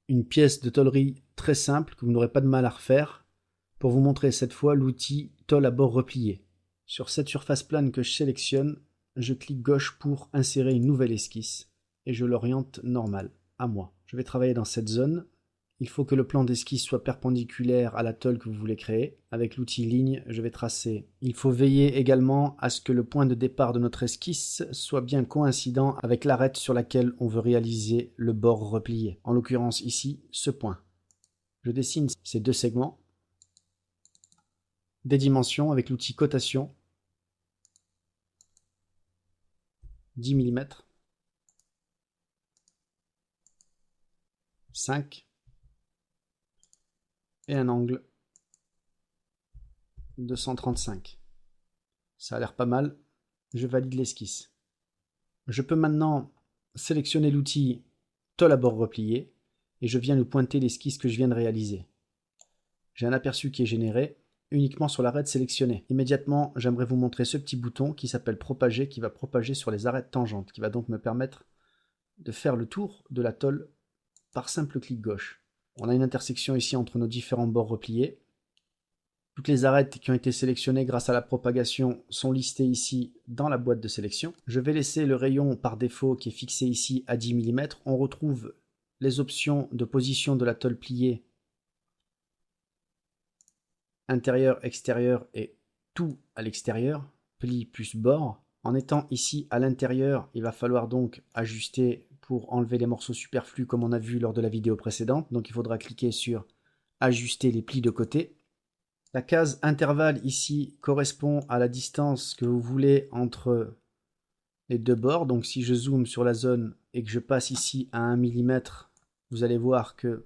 une pièce de tôlerie très simple que vous n'aurez pas de mal à refaire pour vous montrer cette fois l'outil tôle à bord replié. Sur cette surface plane que je sélectionne, je clique gauche pour insérer une nouvelle esquisse et je l'oriente normal, à moi. Je vais travailler dans cette zone. Il faut que le plan d'esquisse soit perpendiculaire à la tôle que vous voulez créer. Avec l'outil ligne, je vais tracer. Il faut veiller également à ce que le point de départ de notre esquisse soit bien coïncident avec l'arête sur laquelle on veut réaliser le bord replié. En l'occurrence ici, ce point. Je dessine ces deux segments. Des dimensions avec l'outil cotation. 10 mm. 5. Et un angle de 135. Ça a l'air pas mal. Je valide l'esquisse. Je peux maintenant sélectionner l'outil tôle à bord replié et je viens lui pointer l'esquisse que je viens de réaliser. J'ai un aperçu qui est généré uniquement sur l'arête sélectionnée. Immédiatement, j'aimerais vous montrer ce petit bouton qui s'appelle propager, qui va propager sur les arêtes tangentes, qui va donc me permettre de faire le tour de la tôle par simple clic gauche. On a une intersection ici entre nos différents bords repliés. Toutes les arêtes qui ont été sélectionnées grâce à la propagation sont listées ici dans la boîte de sélection. Je vais laisser le rayon par défaut qui est fixé ici à 10 mm. On retrouve les options de position de la tôle pliée, intérieur, extérieur et tout à l'extérieur, pli plus bord. En étant ici à l'intérieur, il va falloir donc ajuster pour enlever les morceaux superflus comme on a vu lors de la vidéo précédente. Donc il faudra cliquer sur ajuster les plis de côté. La case intervalle ici correspond à la distance que vous voulez entre les deux bords. Donc si je zoome sur la zone et que je passe ici à 1 mm, vous allez voir que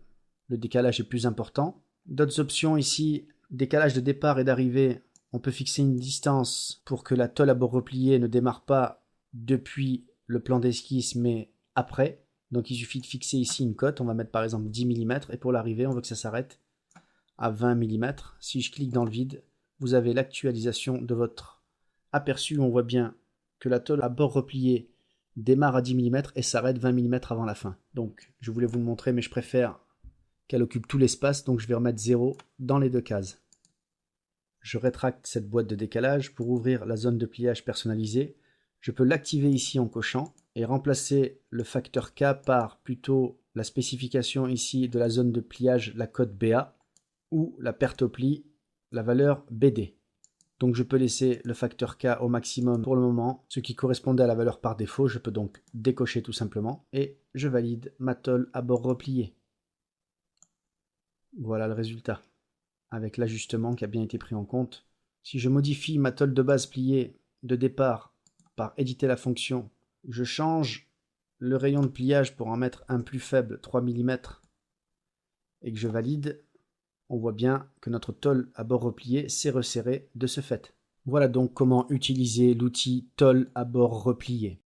le décalage est plus important. D'autres options ici, décalage de départ et d'arrivée. On peut fixer une distance pour que la tôle à bord replié ne démarre pas depuis le plan d'esquisse mais après. Donc il suffit de fixer ici une cote. On va mettre par exemple 10 mm et pour l'arrivée on veut que ça s'arrête à 20 mm. Si je clique dans le vide, vous avez l'actualisation de votre aperçu. On voit bien que la tôle à bord replié démarre à 10 mm et s'arrête 20 mm avant la fin. Donc je voulais vous le montrer, mais je préfère qu'elle occupe tout l'espace, donc je vais remettre 0 dans les deux cases. Je rétracte cette boîte de décalage pour ouvrir la zone de pliage personnalisée. Je peux l'activer ici en cochant et remplacer le facteur K par plutôt la spécification ici de la zone de pliage, la cote BA, ou la perte au pli, la valeur BD. Donc je peux laisser le facteur K au maximum pour le moment, ce qui correspondait à la valeur par défaut. Je peux donc décocher tout simplement et je valide ma tôle à bord replié. Voilà le résultat, avec l'ajustement qui a bien été pris en compte. Si je modifie ma tôle de base pliée de départ par éditer la fonction, je change le rayon de pliage pour en mettre un plus faible, 3 mm, et que je valide, on voit bien que notre tôle à bord replié s'est resserrée de ce fait. Voilà donc comment utiliser l'outil tôle à bord replié.